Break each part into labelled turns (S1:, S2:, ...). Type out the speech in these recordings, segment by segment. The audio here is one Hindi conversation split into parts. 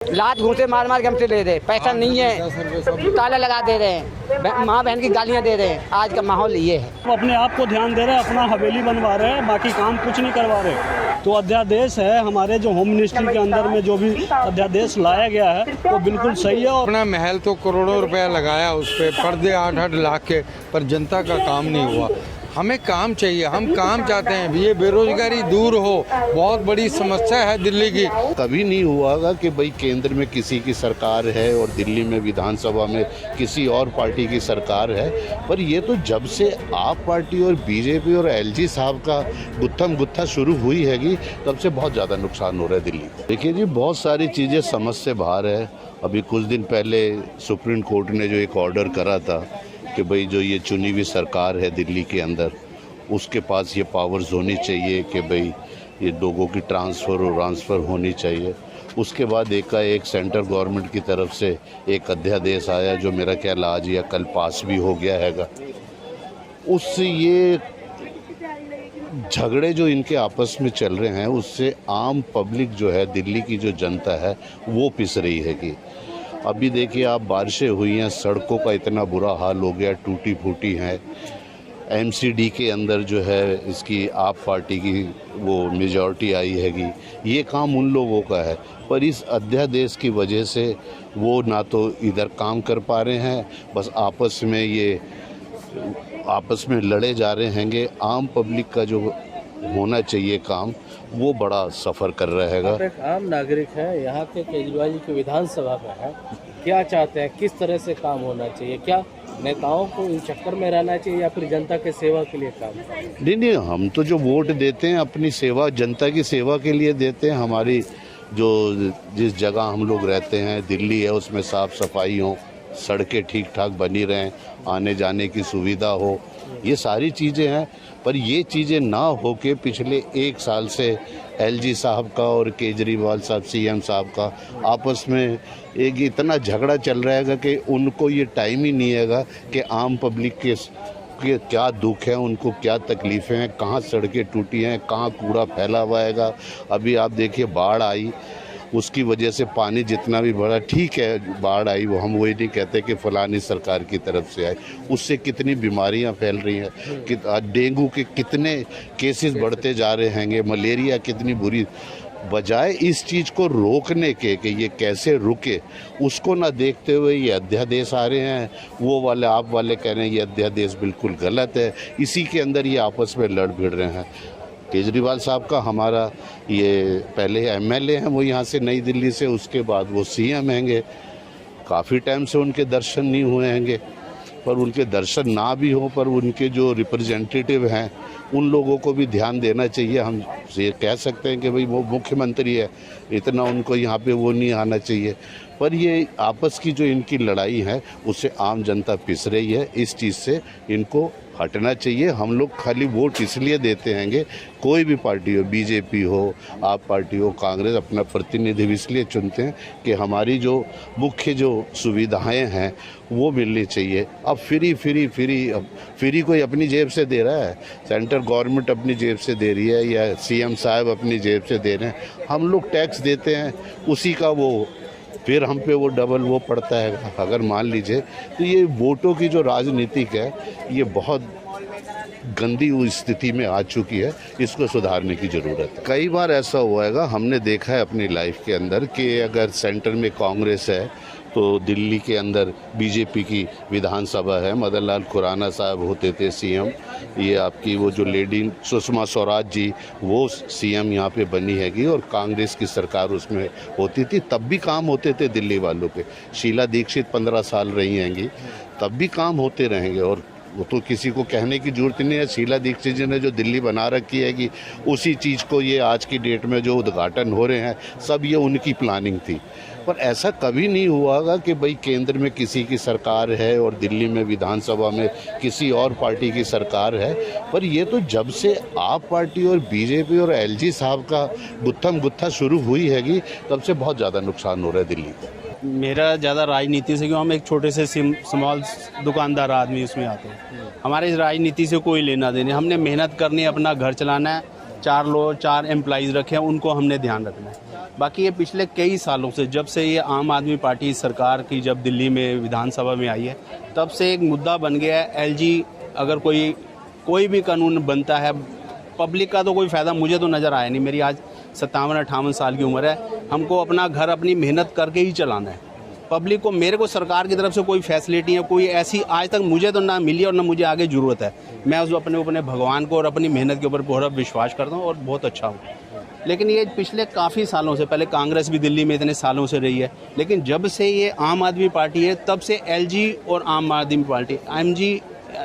S1: लात घूंसे मार मार के हमसे ले रहे, पैसा नहीं है, ताला लगा दे रहे हैं, माँ बहन की गालियाँ दे रहे हैं। आज का माहौल ये है।
S2: वो अपने आप को ध्यान दे रहे हैं, अपना हवेली बनवा रहे हैं, बाकी काम कुछ नहीं करवा रहे। तो अध्यादेश है हमारे जो होम मिनिस्ट्री के अंदर में जो भी अध्यादेश लाया गया है वो बिल्कुल सही है। और
S3: अपना महल तो करोड़ों रुपया लगाया उस पर, पर्दे 8-8 लाख के, पर जनता का काम नहीं हुआ। हमें काम चाहिए, हम काम चाहते हैं, ये बेरोजगारी दूर हो, बहुत बड़ी समस्या है दिल्ली की।
S4: कभी नहीं हुआ होगा कि भाई केंद्र में किसी की सरकार है और दिल्ली में विधानसभा में किसी और पार्टी की सरकार है, पर ये तो जब से आप पार्टी और बीजेपी और एलजी साहब का गुत्थम गुत्था शुरू हुई हैगी तब से बहुत ज़्यादा नुकसान हो रहा है दिल्ली को। देखिए जी, बहुत सारी चीज़ें समझ से बाहर है। अभी कुछ दिन पहले सुप्रीम कोर्ट ने जो एक ऑर्डर करा था कि भाई जो ये चुनी हुई सरकार है दिल्ली के अंदर, उसके पास ये पावर्स होनी चाहिए कि भाई ये लोगों की ट्रांसफ़र होनी चाहिए। उसके बाद एक सेंट्रल गवर्नमेंट की तरफ से एक अध्यादेश आया जो मेरा ख्याल आज या कल पास भी हो गया हैगा। उससे ये झगड़े जो इनके आपस में चल रहे हैं उससे आम पब्लिक जो है, दिल्ली की जो जनता है वो पिस रही है। कि अभी देखिए आप, बारिशें हुई हैं, सड़कों का इतना बुरा हाल हो गया, टूटी फूटी हैं। एमसीडी के अंदर जो है इसकी आप पार्टी की वो मेजॉरिटी आई हैगी, ये काम उन लोगों का है। पर इस अध्यादेश की वजह से वो ना तो इधर काम कर पा रहे हैं, बस आपस में लड़े जा रहे हैंगे। आम पब्लिक का जो होना चाहिए काम, वो बड़ा सफ़र कर रहा हैगा।
S5: आप एक आम नागरिक हैं, यहाँ के केजरीवाल जी की विधानसभा में है, क्या चाहते हैं, किस तरह से काम होना चाहिए? क्या नेताओं को इन चक्कर में रहना चाहिए या फिर जनता के सेवा के लिए काम?
S4: नहीं, हम तो जो वोट देते हैं अपनी सेवा, जनता की सेवा के लिए देते हैं। हमारी जो जिस जगह हम लोग रहते हैं, दिल्ली है, उसमें साफ़ सफाई हो, सड़कें ठीक ठाक बनी रहें, आने जाने की सुविधा हो, ये सारी चीज़ें हैं। पर ये चीज़ें ना हो के पिछले 1 साल से एलजी साहब का और केजरीवाल साहब सीएम साहब का आपस में एक इतना झगड़ा चल रहा है कि उनको ये टाइम ही नहीं है कि आम पब्लिक के क्या दुख है, उनको क्या तकलीफ़ें हैं, कहाँ सड़कें टूटी हैं, कहाँ कूड़ा फैला हुआ है। अभी आप देखिए बाढ़ आई, उसकी वजह से पानी जितना भी बढ़ा, ठीक है बाढ़ आई, वो हम वही नहीं कहते कि फलानी सरकार की तरफ से आई, उससे कितनी बीमारियां फैल रही हैं, कि डेंगू के कितने केसेस बढ़ते जा रहे हैं, मलेरिया कितनी बुरी। बजाय इस चीज़ को रोकने के कि ये कैसे रुके, उसको ना देखते हुए ये अध्यादेश आ रहे हैं, वो वाले आप वाले कह रहे हैं ये अध्यादेश बिल्कुल गलत है, इसी के अंदर ये आपस में लड़ भिड़ रहे हैं। केजरीवाल साहब का, हमारा ये पहले एमएलए हैं वो यहाँ से नई दिल्ली से, उसके बाद वो सीएम हैंगे। काफ़ी टाइम से उनके दर्शन नहीं हुए हैंगे, पर उनके दर्शन ना भी हों, पर उनके जो रिप्रेजेंटेटिव हैं उन लोगों को भी ध्यान देना चाहिए। हम ये कह सकते हैं कि भाई वो मुख्यमंत्री है, इतना उनको यहाँ पे वो नहीं आना चाहिए। पर ये आपस की जो इनकी लड़ाई है उससे आम जनता पिस रही है, इस चीज़ से इनको हटना चाहिए। हम लोग खाली वोट इसलिए देते हैंगे, कोई भी पार्टी हो, बीजेपी हो, आप पार्टी हो, कांग्रेस, अपना प्रतिनिधि इसलिए चुनते हैं कि हमारी जो मुख्य जो सुविधाएं हैं वो मिलनी चाहिए। अब फ्री कोई अपनी जेब से दे रहा है, सेंट्रल गवर्नमेंट अपनी जेब से दे रही है या सीएम साहब अपनी जेब से दे रहे हैं। हम लोग टैक्स देते हैं, उसी का वो फिर हम पे वो डबल वो पड़ता है। अगर मान लीजिए तो ये वोटों की जो राजनीतिक है ये बहुत गंदी स्थिति में आ चुकी है, इसको सुधारने की ज़रूरत है। कई बार ऐसा हुआ है, हमने देखा है अपनी लाइफ के अंदर कि अगर सेंटर में कांग्रेस है तो दिल्ली के अंदर बीजेपी की विधानसभा है, मदन लाल खुराना साहब होते थे सीएम, ये आपकी वो जो लेडी सुषमा स्वराज जी वो सीएम यहाँ पे बनी हैगी, और कांग्रेस की सरकार उसमें होती थी, तब भी काम होते थे दिल्ली वालों के। शीला दीक्षित 15 साल रही हैंगी, तब भी काम होते रहेंगे, और वो तो किसी को कहने की जरूरत नहीं है। शीला दीक्षित जी ने जो दिल्ली बना रखी है कि उसी चीज़ को ये आज की डेट में जो उद्घाटन हो रहे हैं सब ये उनकी प्लानिंग थी। पर ऐसा कभी नहीं हुआ होगा कि भाई केंद्र में किसी की सरकार है और दिल्ली में विधानसभा में किसी और पार्टी की सरकार है। पर ये तो जब से आप पार्टी और बीजेपी और एलजी साहब का गुत्थम गुत्था शुरू हुई हैगी तब से बहुत ज़्यादा नुकसान हो रहा है दिल्ली का।
S2: मेरा ज़्यादा राजनीति से, क्यों हम एक छोटे से स्मॉल दुकानदार आदमी उसमें आते हैं, हमारे इस राजनीति से कोई लेना देना। हमने मेहनत करनी है, अपना घर चलाना है, 4 एम्प्लॉइज़ रखे हैं, उनको हमने ध्यान रखना है।
S6: बाकी ये पिछले कई सालों से, जब से ये आम आदमी पार्टी सरकार की जब दिल्ली में विधानसभा में आई है, तब से एक मुद्दा बन गया है। एलजी अगर कोई भी कानून बनता है, पब्लिक का तो कोई फ़ायदा मुझे तो नज़र आया नहीं। मेरी आज 57-58 साल की उम्र है। हमको अपना घर अपनी मेहनत करके ही चलाना है। पब्लिक को, मेरे को सरकार की तरफ से कोई फैसिलिटी है, कोई ऐसी आज तक मुझे तो ना मिली और ना मुझे आगे ज़रूरत है। मैं उस अपने भगवान को और अपनी मेहनत के ऊपर पूरा विश्वास करता हूँ और बहुत अच्छा हूँ। लेकिन ये पिछले काफ़ी सालों से, पहले कांग्रेस भी दिल्ली में इतने सालों से रही है, लेकिन जब से ये आम आदमी पार्टी है तब से एलजी और आम आदमी पार्टी,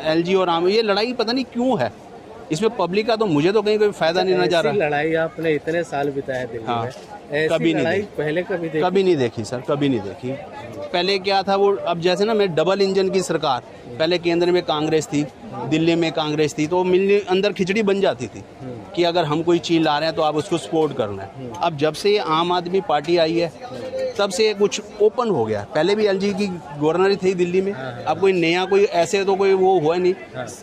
S6: एलजी और आम, ये लड़ाई पता नहीं क्यों है। इसमें पब्लिक का तो मुझे तो कहीं कोई फायदा नहीं नजर आ रहा।
S5: लड़ाई आपने इतने साल बिताए दिल्ली में, ऐसी
S6: कभी नहीं
S5: लड़ाई
S6: देखी।
S5: पहले कभी
S6: नहीं देखी सर, कभी नहीं देखी। पहले क्या था वो, अब जैसे ना मैं डबल इंजन की सरकार, पहले केंद्र में कांग्रेस थी, दिल्ली में कांग्रेस थी, तो मिलने अंदर खिचड़ी बन जाती थी कि अगर हम कोई चीज़ ला रहे हैं तो आप उसको सपोर्ट करना है। अब जब से ये आम आदमी पार्टी आई है तब से कुछ ओपन हो गया। पहले भी एलजी की गवर्नर थी दिल्ली में, अब कोई नया कोई ऐसे तो कोई वो हुआ नहीं।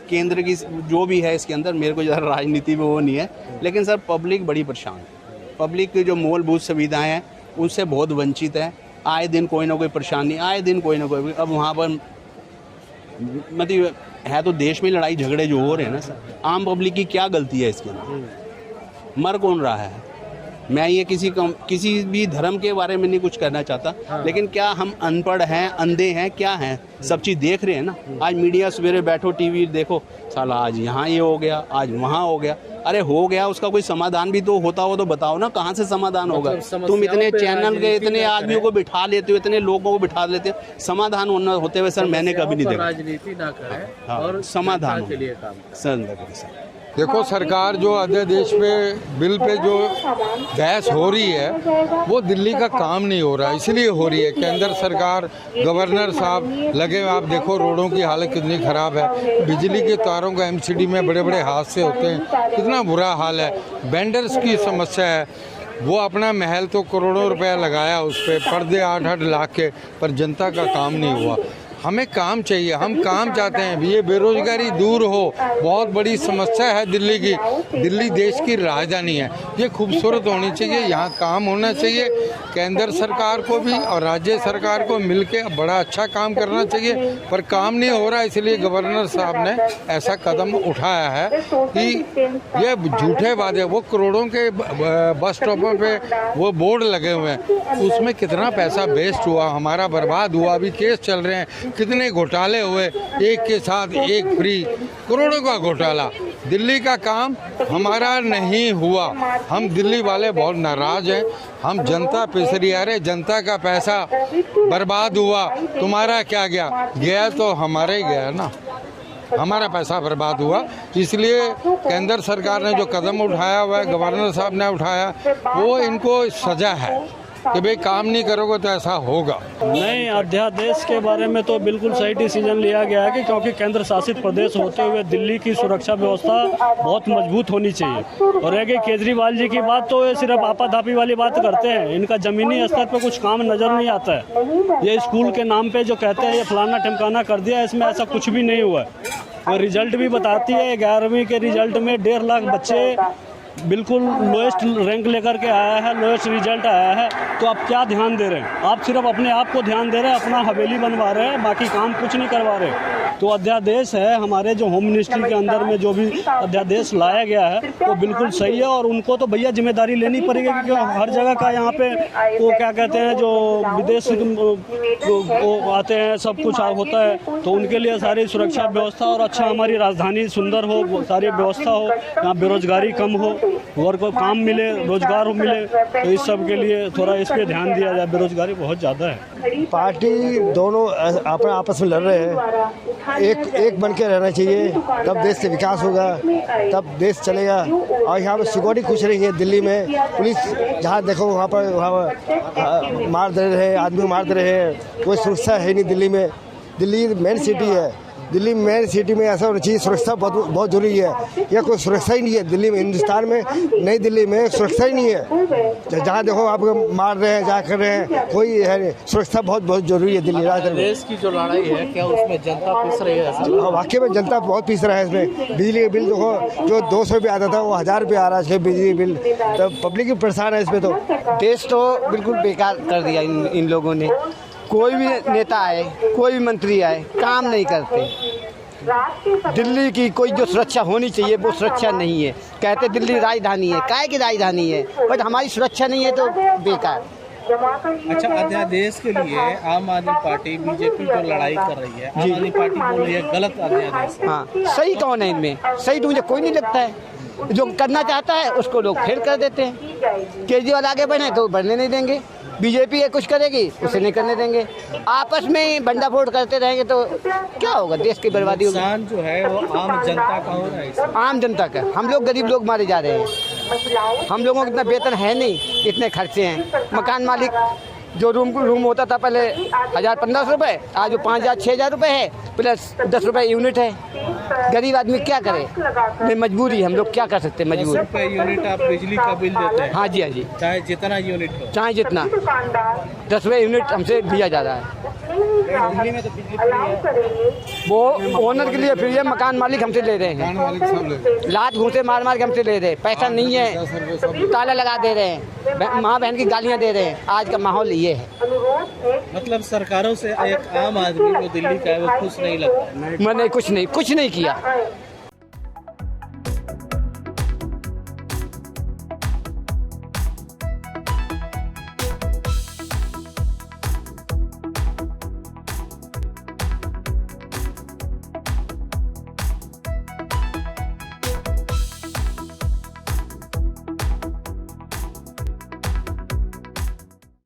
S6: केंद्र की जो भी है इसके अंदर, मेरे को ज़्यादा राजनीति में वो नहीं है, लेकिन सर पब्लिक बड़ी परेशान है। पब्लिक की जो मूलभूत सुविधाएं हैं उनसे बहुत वंचित है। आए दिन कोई ना कोई परेशानी, आए दिन कोई ना कोई। अब वहाँ पर मतलब है तो देश में लड़ाई झगड़े जो हो रहे हैं ना सर, आम पब्लिक की क्या गलती है इसके अंदर? मर कौन रहा है? मैं ये किसी भी धर्म के बारे में नहीं कुछ कहना चाहता, लेकिन क्या हम अनपढ़ हैं, अंधे हैं, क्या हैं? सब चीज़ देख रहे हैं ना। आज मीडिया सवेरे बैठो टीवी देखो, साला आज यहाँ ये हो गया, आज वहाँ हो गया। अरे हो गया, उसका कोई समाधान भी तो होता हो तो बताओ ना, कहाँ से समाधान होगा? तुम इतने चैनल के इतने आदमियों को बिठा लेते हो, इतने लोगों को बिठा लेते हो, समाधान होते हुए सर मैंने कभी नहीं देखा।
S5: राजनीति ना करें और
S6: समाधान
S5: के लिए काम
S6: सर।
S3: देखो, सरकार जो अध्यादेश पे बिल पे जो बहस हो रही है वो दिल्ली का काम नहीं हो रहा, इसलिए हो रही है। केंद्र सरकार, गवर्नर साहब लगे हुए, आप देखो रोडों की हालत कितनी ख़राब है, बिजली के तारों का एमसीडी में बड़े बड़े हादसे होते हैं, कितना बुरा हाल है। वेंडर्स की समस्या है, वो अपना महल तो करोड़ों रुपया लगाया उस पर, पर्दे 8-8 लाख के, पर जनता का काम नहीं हुआ। हमें काम चाहिए, हम काम चाहते हैं, ये बेरोजगारी दूर हो। बहुत बड़ी समस्या है दिल्ली की। दिल्ली देश की राजधानी है, ये खूबसूरत होनी चाहिए, यहाँ काम होना चाहिए। केंद्र सरकार को भी और राज्य सरकार को मिलके बड़ा अच्छा काम करना चाहिए, पर काम नहीं हो रहा। इसलिए गवर्नर साहब ने ऐसा कदम उठाया है कि ये झूठे वादे, वो करोड़ों के बस स्टॉपों पे वो बोर्ड लगे हुए हैं, उसमें कितना पैसा वेस्ट हुआ, हमारा बर्बाद हुआ। अभी केस चल रहे हैं, कितने घोटाले हुए, एक के साथ एक फ्री, करोड़ों का घोटाला। दिल्ली का काम हमारा नहीं हुआ, हम दिल्ली वाले बहुत नाराज हैं। हम जनता पिसरी, अरे जनता का पैसा बर्बाद हुआ, तुम्हारा क्या गया? गया तो हमारा ही गया ना, हमारा पैसा बर्बाद हुआ। इसलिए केंद्र सरकार ने जो कदम उठाया हुआ है, गवर्नर साहब ने उठाया, वो इनको सजा है कि भाई काम नहीं करोगे तो ऐसा होगा।
S2: नहीं, अध्यादेश के बारे में तो बिल्कुल सही डिसीजन लिया गया है कि क्योंकि केंद्र शासित प्रदेश होते हुए दिल्ली की सुरक्षा व्यवस्था बहुत मजबूत होनी चाहिए। और है कि केजरीवाल जी की बात तो ये सिर्फ आपाधापी वाली बात करते हैं, इनका ज़मीनी स्तर पर कुछ काम नज़र नहीं आता है। ये स्कूल के नाम पे जो कहते हैं ये फलाना टिमकाना कर दिया, इसमें ऐसा कुछ भी नहीं हुआ है। और रिजल्ट भी बताती है, 11वीं के रिजल्ट में 1.5 लाख बच्चे बिल्कुल लोएस्ट रैंक लेकर के आया है, लोएस्ट रिजल्ट आया है। तो आप क्या ध्यान दे रहे हैं? आप सिर्फ अपने आप को ध्यान दे रहे हैं, अपना हवेली बनवा रहे हैं, बाकी काम कुछ नहीं करवा रहे। तो अध्यादेश है हमारे जो होम मिनिस्ट्री के अंदर में जो भी अध्यादेश लाया गया है वो बिल्कुल सही है। और उनको तो भैया जिम्मेदारी लेनी पड़ेगी, क्योंकि हर जगह का यहाँ पे वो क्या कहते हैं जो विदेश वो आते हैं, सब कुछ होता है, तो उनके लिए सारी सुरक्षा व्यवस्था और अच्छा हमारी राजधानी सुंदर हो, सारी व्यवस्था हो, यहाँ बेरोजगारी कम हो, वर्क को काम मिले, रोजगार मिले, तो इस सब के लिए थोड़ा इस पर ध्यान दिया जाए। बेरोजगारी बहुत ज़्यादा है।
S7: पार्टी दोनों अपने आपस में लड़ रहे हैं, एक बन के रहना चाहिए, तब देश से विकास होगा, तब देश चलेगा। और यहाँ पर सिक्योरिटी कुछ नहीं है दिल्ली में, पुलिस जहाँ देखो वहाँ मार दे रहे हैं, आदमी मार दे रहे हैं, कोई सुरक्षा है नहीं दिल्ली में। दिल्ली मेन सिटी है, दिल्ली मेन सिटी में ऐसा होना चाहिए, सुरक्षा बहुत बहुत जरूरी है। यह कोई सुरक्षा ही नहीं है दिल्ली में, हिंदुस्तान में, नई दिल्ली में सुरक्षा ही नहीं है। जहाँ देखो आपको मार रहे हैं, जहाँ कर रहे हैं, कोई है नहीं। सुरक्षा बहुत बहुत जरूरी है दिल्ली राजधानी में।
S5: देश की जो लड़ाई है, क्या उसमें जनता पिस रही है?
S7: वाकई में जनता बहुत पिस रहा है इसमें। बिजली का बिल देखो, जो 200 रुपये आता था वो 1000 रुपये आ रहा है बिजली बिल, तो पब्लिक भी परेशान है इसमें। तो
S1: देश तो बिल्कुल बेकार कर दिया इन लोगों ने। कोई भी नेता आए, कोई भी मंत्री आए, काम नहीं करते। दिल्ली की कोई जो सुरक्षा होनी चाहिए वो सुरक्षा नहीं है। कहते दिल्ली राजधानी है, काहे की राजधानी है, बट हमारी सुरक्षा नहीं है तो बेकार।
S5: अच्छा, अध्यादेश के लिए आम आदमी पार्टी बीजेपी जो लड़ाई कर रही है, आम आदमी पार्टी बोल रही है गलत अध्यादेश।
S1: हाँ, सही कौन है इनमें? सही तो मुझे कोई नहीं लगता है। जो करना चाहता है उसको लोग फेल कर देते हैं। केजरीवाल आगे बढ़े तो बढ़ने नहीं देंगे, बीजेपी ये कुछ करेगी उसे नहीं करने देंगे। आपस में बंडाफोड़ करते रहेंगे तो क्या होगा? देश की बर्बादी होगी।
S5: नुकसान जो है वो आम जनता का हो रहा है इसमें।
S1: आम जनता का, हम लोग गरीब लोग मारे जा रहे हैं। हम लोगों को इतना वेतन है नहीं, इतने खर्चे हैं। मकान मालिक जो रूम होता था पहले 1000-1500 रुपये, आज वो 5000-6000 रुपये है, प्लस 10 रुपये यूनिट है। गरीब आदमी क्या करे? मजबूरी, हम लोग क्या कर सकते हैं, मजबूरी।
S5: 10 रुपये यूनिट आप बिजली का बिल देते हैं?
S1: हाँ जी, हाँ जी,
S5: चाहे जितना यूनिट हो,
S1: चाहे जितना। 10 रुपये यूनिट हमसे लिया जा रहा है।
S5: दिल्ली में तो बिजली फ्री है।
S1: वो ओनर के लिए फ्री है, मकान मालिक हमसे ले रहे हैं। लात घूंसे मार मार के हमसे ले रहे हैं। पैसा नहीं है, ताला लगा दे रहे हैं, माँ बहन की गालियाँ दे रहे हैं। आज का माहौल ये है।
S5: मतलब सरकारों से एक आम आदमी जो दिल्ली का है वो खुश नहीं लगता।
S1: मैंने कुछ नहीं किया।